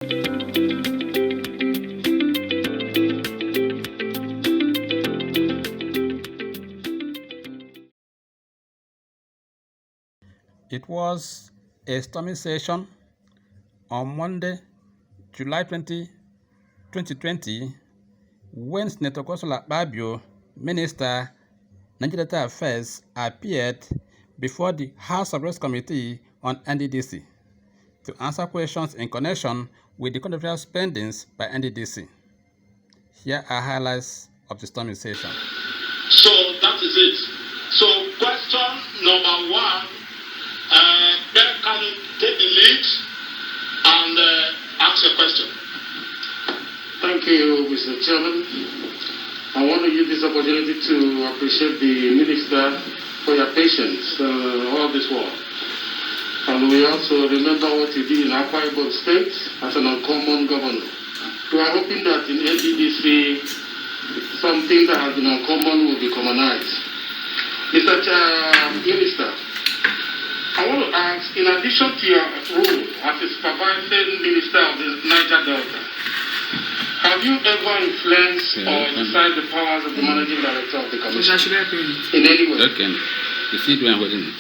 It was a stormy session on Monday, July 2020, when Senator Akpabio, Minister, Nigerian Data Affairs, appeared before the House of Reps Committee on Nddc to answer questions in connection with the controversial spendings by Nddc. Here are highlights of the stormy session. So that is it. So question number one, Ben, can you take the lead and ask your question? Thank you, Mr. Chairman. I want to use this opportunity to appreciate the Minister for your patience all this while. And we also remember what you did in Akpabio State as an uncommon governor. We are hoping that in Nddc, something that has been uncommon will be commonized. Mr. Minister, I want to ask, in addition to your role as a supervising minister of the Niger Delta, have you ever influenced or exercised the powers of the managing director of the commission in any way? Okay. You see, doing what in it?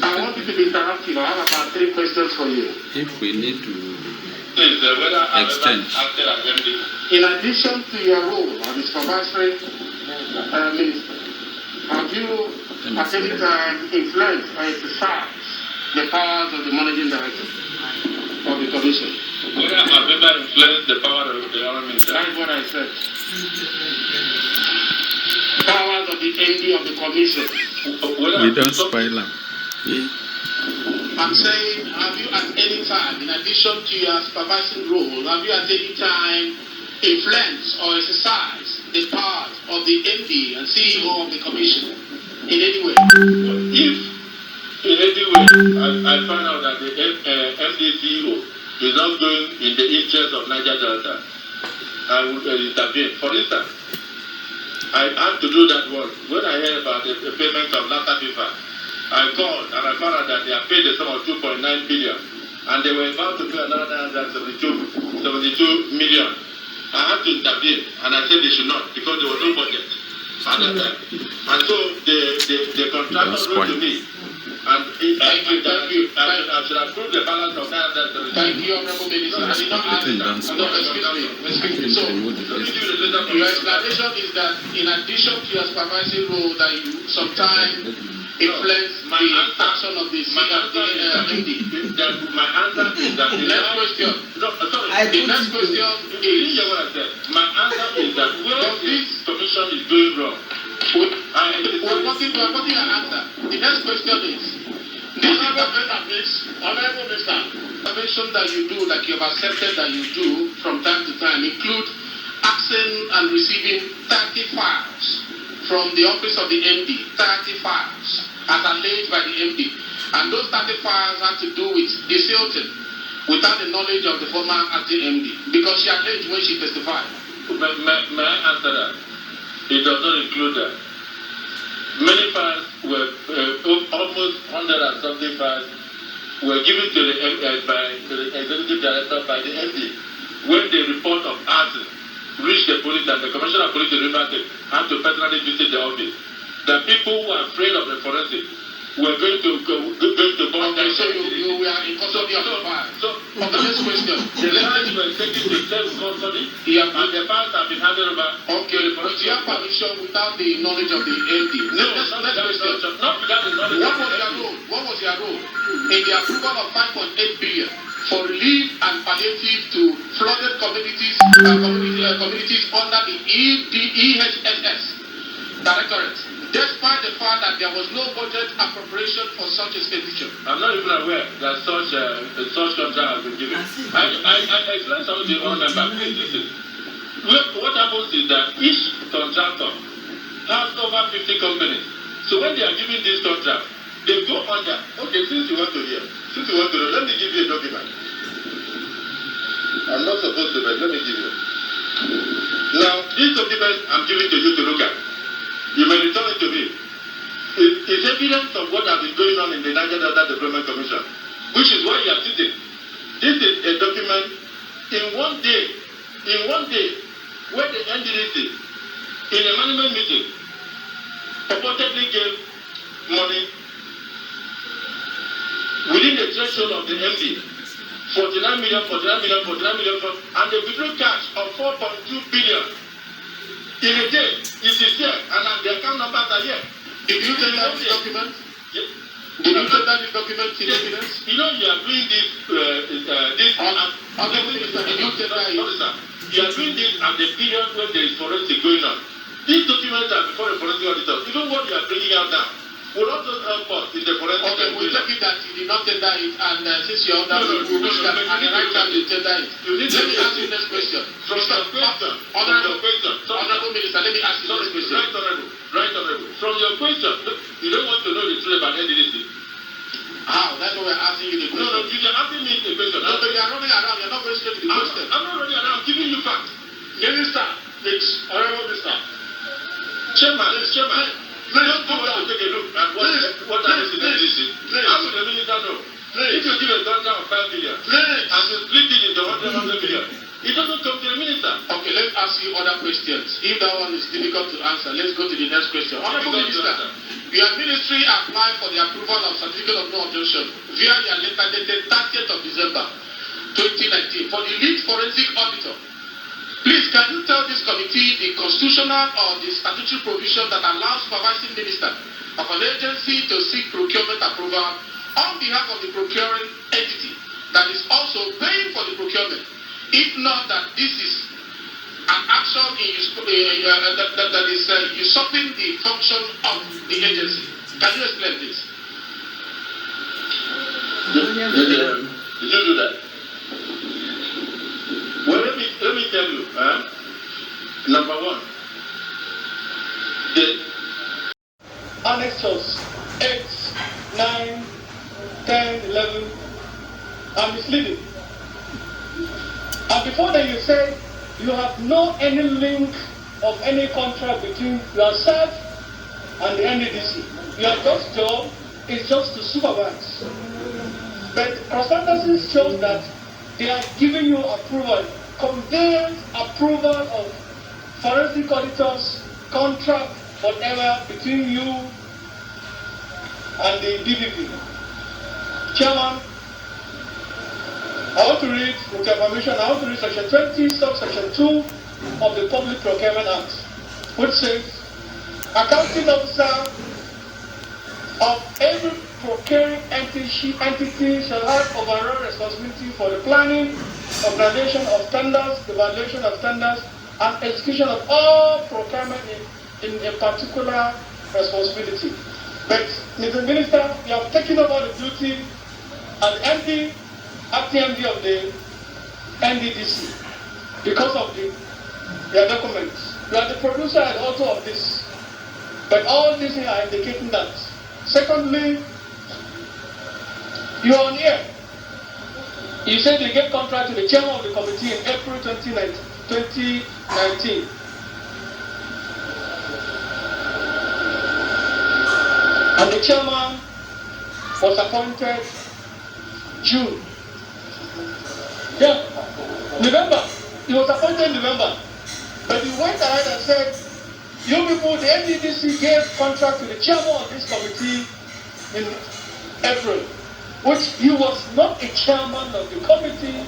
I want you to be interactive. I have about 3 questions for you. If we need to exchange. In addition to your role as a supervisory minister, have you at any time influenced or exercised the powers of the managing director of the commission? Whether I have ever influenced the power of the other minister? That is what I said. Powers of the MD of the commission. We don't spoil them. I'm saying, have you at any time, in addition to your supervising role, have you at any time influenced or exercised the powers of the MD and CEO of the commission in any way? If in any way I find out that the MD CEO is not going in the interest of Niger Delta, I would intervene. For instance, I had to do that work. When I heard about the payment of Lata FIFA, I called and I found out that they have paid a sum of 2.9 billion and they were about to pay another 72 million. I had to intervene and I said they should not because there was no budget at that time. And so the contractor wrote to me and I should approve the balance of 972. Thank you, Honorable Minister. I did not ask that. So, your explanation is that in addition to your supervisory role that you sometimes influence the action of the MD. My answer is that The next question. The next question is my answer is that where this commission is going wrong. We're getting an answer. The next question is Honorable Minister, intervention that you do, like you have accepted that you do from time to time, include asking and receiving 30 files from the office of the MD, 30 files, as alleged by the MD. And those 30 files had to do with desilting without the knowledge of the former acting MD, because she alleged when she testified. May I answer that? It does not include that. Many files were, almost 100 and something files, were given to the executive director by the MD. When the report of arson reached the police and the commissioner of police in River State had to personally visit the office, the people who were afraid of the forensic were going to bomb them. So you were in custody of the file. So, the next question. The files were taken to self-custody and the files have been handed over. Okay, but you have permission without the knowledge of the MD. Next question. Not without the knowledge. What was your role in the approval of 5.8 billion for relief and palliative to flooded communities under the EHSS Directorate, despite the fact that there was no budget appropriation for such expenditure? I'm not even aware that such contract has been given. I explained something to all members. Please listen. What happens is that each contractor has over 50 companies. So when they are giving this contract, they go under. Okay, since you want to hear, let me give you a document. I'm not supposed to, but let me give you. Now, this document I'm giving to you to look at. You may return it to me. It's evidence of what has been going on in the Niger Delta Development Commission. which is why you are sitting. This is a document in one day, where the Nddc, in a management meeting, purportedly gave money within the threshold of the MD, 49 million, and the withdrew cash of 4.2 billion in a day. It is here, and the account numbers are here. Did you take that document? Yeah. Did you take that document in evidence? You know, you are doing this, did you take that? You are doing this at the period when there is forensic going on. These documents are before the forensic auditor. Even what you are bringing out now will also help us in the forensic. Okay, we take it that you did not tender it, and since you are under we wish that at the right time you tender it. Let me ask you the next question. Honorable Minister, let me ask you the next question. Right, honorable. From your question, you don't want to know the truth about NDDC. How? That's why we're asking you the question. No, you are asking me the question. No, but you are running around. You're not going straight to the question. I'm not running around. I'm giving you facts. Minister, please. Honorable Minister. Chairman. Please, don't go to take a look at what happens in NDDC. How will the minister know? If you give a contract of 5 billion and you split it into 100 million, it doesn't come to the minister. Okay, let's ask you other questions. If that one is difficult to answer, let's go to the next question. Honorable Minister, your ministry applied for the approval of certificate of no objection via your letter dated 30th of December 2019 for the lead forensic auditor. Please, can you tell this committee the constitutional or the statutory provision that allows supervising minister of an agency to seek procurement approval on behalf of the procuring entity that is also paying for the procurement? If not, that this is an action that is usurping the function of the agency. Can you explain this? Did you do that? Well, let me tell you. Number one, the annexures 8, 9, 10, 11 are misleading. And before that, you say you have no any link of any contract between yourself and the Nddc. Your just job is just to supervise. But cross-references shows that they are giving you approval, conveyance approval of forensic auditors, contract, whatever, between you and the DPP. Chairman, I want to read, with your permission, I want to read section 20, subsection 2 of the Public Procurement Act, which says, accounting officer of every procuring entity shall have overall responsibility for the planning, organization of tenders, evaluation of tenders, and execution of all procurement in a particular responsibility. But, Mr. Minister, you have taken over the duty as MD, acting MD of the Nddc because of your documents. You are the producer and author of this. But all these things are indicating that. Secondly, you are on air. You said you gave contract to the chairman of the committee in April 2019. And the chairman was appointed June. Yeah, November. He was appointed in November. But he went ahead and said, you people, the Nddc gave contract to the chairman of this committee in April, which he was not a chairman of the committee.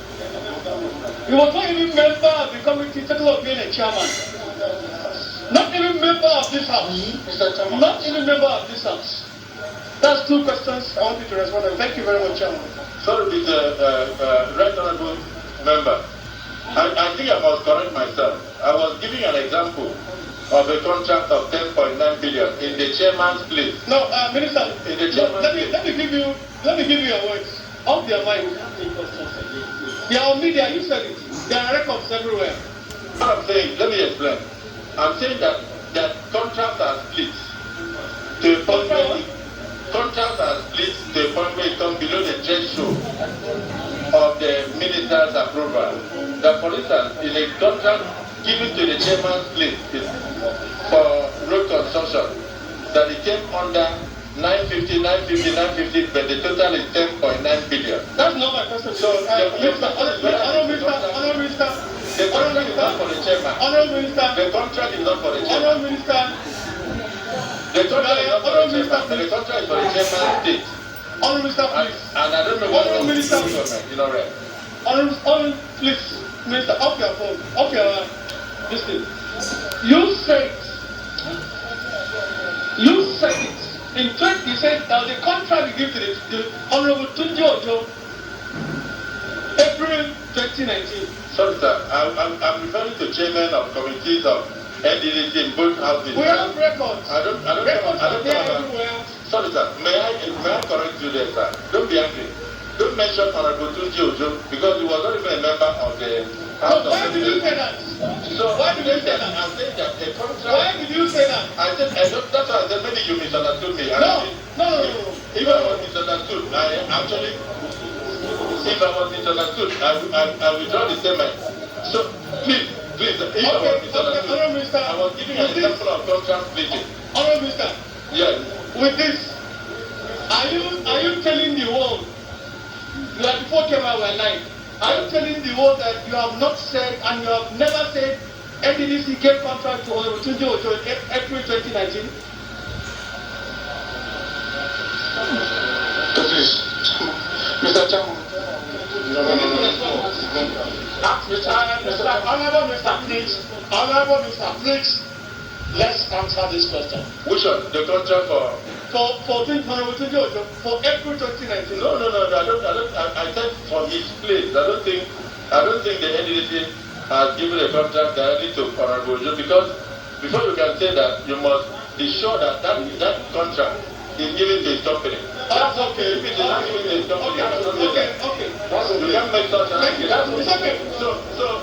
He was not even member of the committee, talking of being a chairman. Not even member of this house. Mr. Chairman. Not even member of this house. That's two questions I want you to respond to. Thank you very much, Chairman. sorry, Mr. Right Honorable Member. I think I must correct myself. I was giving an example of a contract of 10.9 billion in the chairman's place. No, Minister, in the chairman's let me give you your words. Off their mind. They are on media, you said it. There are records everywhere. What I'm saying, let me explain. I'm saying that contracts are split to a point where it comes below the threshold of the minister's approval. That, for instance, in a contract given to the chairman's place for road construction, that it came under 950, but the total is 10.9 billion. That's not my question. So, Honorable Minister, the contract is not for the chairman. Honorable Minister, The contract is not for the chairman. Honorable Minister, The contract is not for the chairman, but the contract is for the chairman's state. Honorable Minister, please. And I don't know what Honorable Minister, you know, right? Honorable, please, Minister, off your phone, off your this thing. You said it. In 20, you said that the contract you give to the Honorable Tunji Ojo, April 2019. Sorry, sir. I'm referring to chairman of committees of Nddc in both houses. We have records. I don't Records know. are there everywhere. Sorry, sir. May I correct you there, sir? Don't be angry. Don't mention Honorable Tunji Ojo because he was not even a member of the House of Why did you say that? So why did you say that? I'm saying that a contract. Why did you say that? I said, that's why I said maybe you misunderstood me. No. If I was misunderstood, if I was misunderstood, I withdraw the statement. So please, if I was misunderstood, I was giving an example of contract splitting. Honorable Minister. Yes. With this, are you telling the world that before Kema were lying? Are you telling the world that you have not said and you have never said Nddc gave contract to Honorable Tunji Ojo in April 2019? Mr. Chairman. Honorable Mr. Please, let's answer this question. Which one? The contract for Honorable Tunji Ojo for April 2019. No. I said for his place. I don't think the NDC has given a contract directly to Honorable Ojo because before you can say that, you must be sure that contract is given to his company. That's okay. If it is not given to his company, Okay. You can't make such an argument. It's okay. So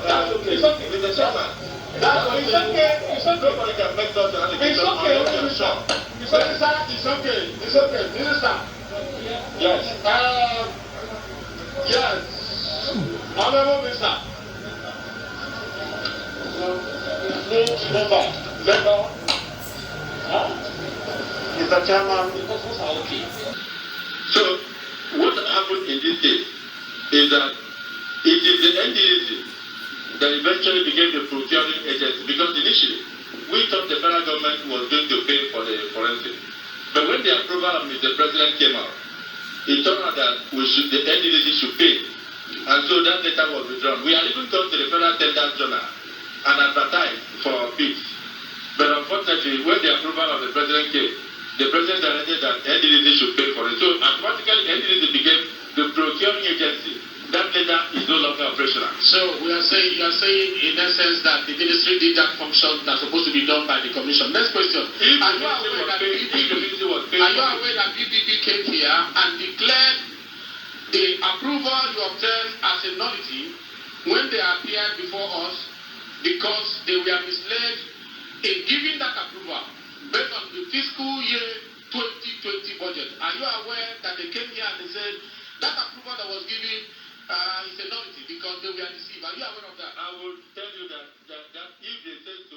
That's okay. It's okay. with the chairman. It's okay. Nobody can make such an argument. It's okay. It's okay. Minister. Yes. Yes. Honorable Minister. Member. Mr. Chairman. Okay. So what happened in this case is that it is the NDC that eventually became the procuring agency because initially we thought the federal government was going to pay for the forensic. But when the approval of Mr. President came out, it turned out that the NDC should pay. And so that data was withdrawn. We had even gone to the Federal Tender Journal and advertised for bids. But unfortunately, when the approval of the President came, the President directed that NDC should pay for it. So automatically, NDC became the procuring agency. That data is no longer operational. So you are saying in essence that the ministry did that function that's supposed to be done by the commission. Next question. Are you aware that BBB came here and declared the approval you obtained as a nullity when they appeared before us because they were misled in giving that approval based on the fiscal year 2020 budget? Are you aware that they came here and they said that approval that was given is a nullity because they were deceived? Are you aware of that? I will tell you that if they say